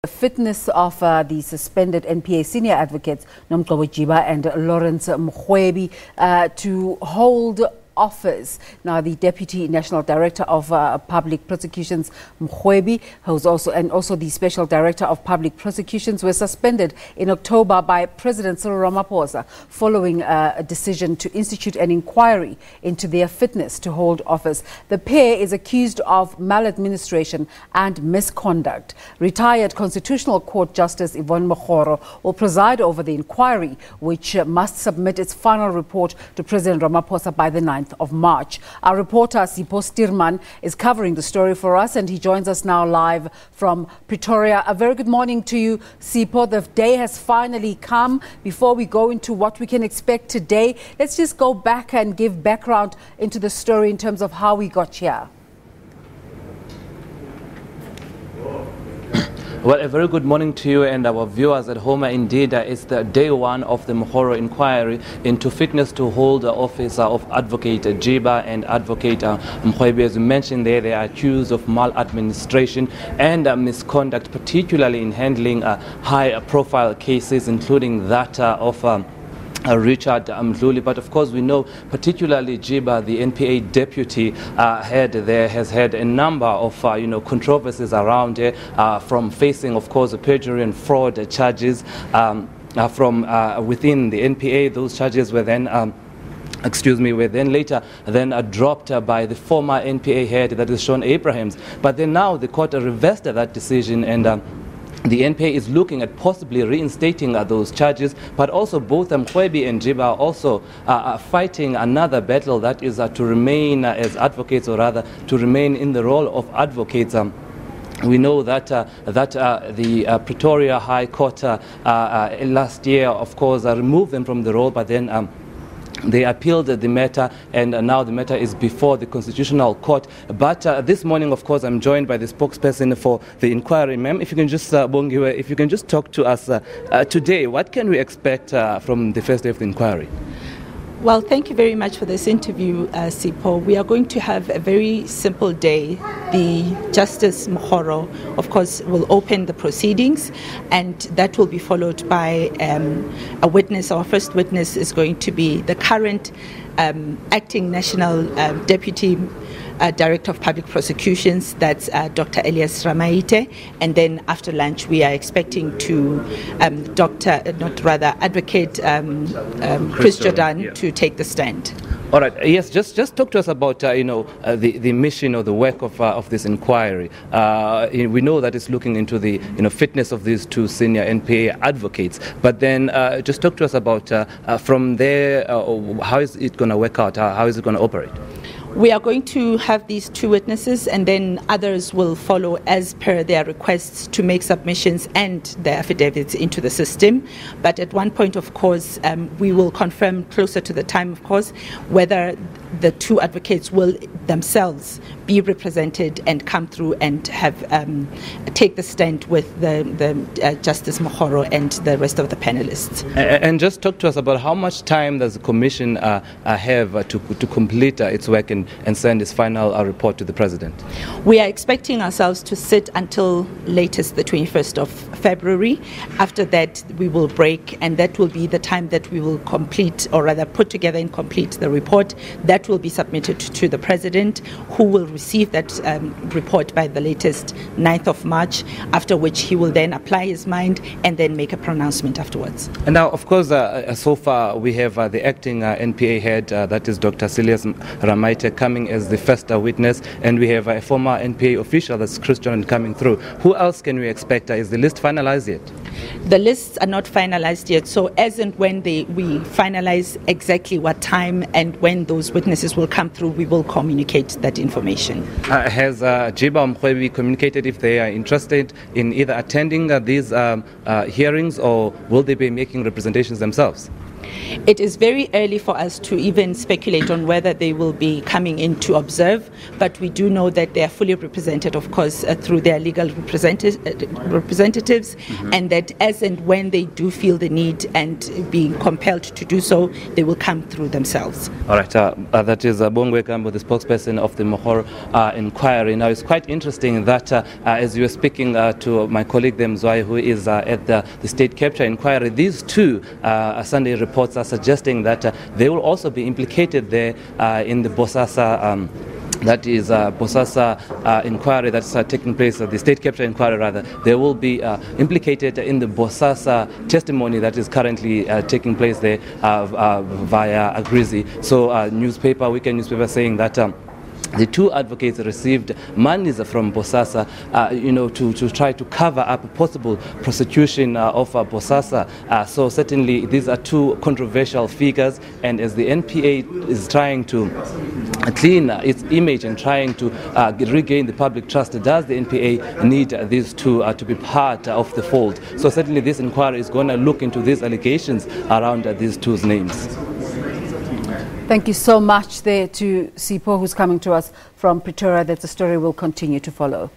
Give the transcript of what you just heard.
The fitness of the suspended NPA senior advocates Nomgcobo, Jiba and Mrwebi to hold office. Now, the Deputy National Director of Public Prosecutions, Mwebi, who's also the Special Director of Public Prosecutions, were suspended in October by President Cyril Ramaphosa following a decision to institute an inquiry into their fitness to hold office. The pair is accused of maladministration and misconduct. Retired Constitutional Court Justice Yvonne Mokgoro will preside over the inquiry, which must submit its final report to President Ramaphosa by the 9th of March. Our reporter Sipho Stuurman is covering the story for us, and he joins us now live from Pretoria. A very good morning to you, Sipho. The day has finally come. Before we go into what we can expect today, let's just go back and give background into the story in terms of how we got here. Well, a very good morning to you and our viewers at home. Indeed, it's the day one of the Mokgoro inquiry into fitness to hold the office of Advocate Jiba and Advocate Mwebi. As you mentioned there, they are accused of maladministration and misconduct, particularly in handling high-profile cases, including that of Richard Mdluli. But of course we know particularly Jiba, the NPA deputy head there, has had a number of controversies around it, from facing of course perjury and fraud charges from within the NPA. Those charges were then were then later dropped by the former NPA head, that is Shaun Abrahams. But then now the court reversed that decision, and the NPA is looking at possibly reinstating those charges, but also both Mwebi and Jiba are also fighting another battle, that is to remain as advocates, or rather to remain in the role of advocates. We know that the Pretoria High Court last year, of course, removed them from the role, but then they appealed the matter, and now the matter is before the Constitutional Court. But this morning, of course, I'm joined by the spokesperson for the inquiry. Ma'am, if you can just, Bongiwe, if you can just talk to us today, what can we expect from the first day of the inquiry? Well, thank you very much for this interview, Sipho. We are going to have a very simple day. The Justice Mokgoro, of course, will open the proceedings, and that will be followed by a witness. Our first witness is going to be the current acting National Deputy Director of Public Prosecutions, that's Dr. Ramaphosa, and then after lunch we are expecting to Advocate Chris Jordan to take the stand. All right. Yes. Just talk to us about the mission or the work of this inquiry. We know that it's looking into the fitness of these two senior NPA advocates. But then just talk to us about from there, how is it going to work out? How is it going to operate? We are going to have these two witnesses, and then others will follow as per their requests to make submissions and their affidavits into the system. But at one point, of course, we will confirm closer to the time, of course, whether the two advocates will themselves be represented and come through and have take the stand with the Justice Mokgoro and the rest of the panelists. And just talk to us about how much time does the Commission have to complete its work and send its final report to the President? We are expecting ourselves to sit until latest the 21st of February. After that, we will break, and that will be the time that we will complete, or rather put together and complete the report. That will be submitted to the President, who will receive that report by the latest 9th of March, after which he will then apply his mind and then make a pronouncement afterwards. And now, of course, so far we have the acting NPA head, that is Dr. Cyril Ramaphosa, coming as the first witness, and we have a former NPA official, that's Chris Jordan, coming through. Who else can we expect? Is the list finalized yet? The lists are not finalized yet, so as and when we finalize exactly what time and when those witnesses will come through, we will communicate that information. Has Jiba and Mwebi communicated if they are interested in either attending these hearings, or will they be making representations themselves? It is very early for us to even speculate on whether they will be coming in to observe, but we do know that they are fully represented, of course, through their legal representatives, and that as and when they do feel the need and being compelled to do so, they will come through themselves. All right, that is Bongwe Kambo, the spokesperson of the Mokgoro inquiry. Now, it's quite interesting that as you were speaking to my colleague Mzwai, who is at the state capture inquiry, these two Sunday reports are suggesting that they will also be implicated there in the Bosasa that is Bosasa inquiry that's taking place, the state capture inquiry rather. They will be implicated in the Bosasa testimony that is currently taking place there via Agrizi. So weekend newspaper saying that the two advocates received monies from Bosasa, to try to cover up a possible prosecution of Bosasa. So certainly these are two controversial figures, and as the NPA is trying to clean its image and trying to regain the public trust, does the NPA need these two to be part of the fold? So certainly this inquiry is going to look into these allegations around these two's names. Thank you so much there to Sipho, who's coming to us from Pretoria. That's a story we'll continue to follow.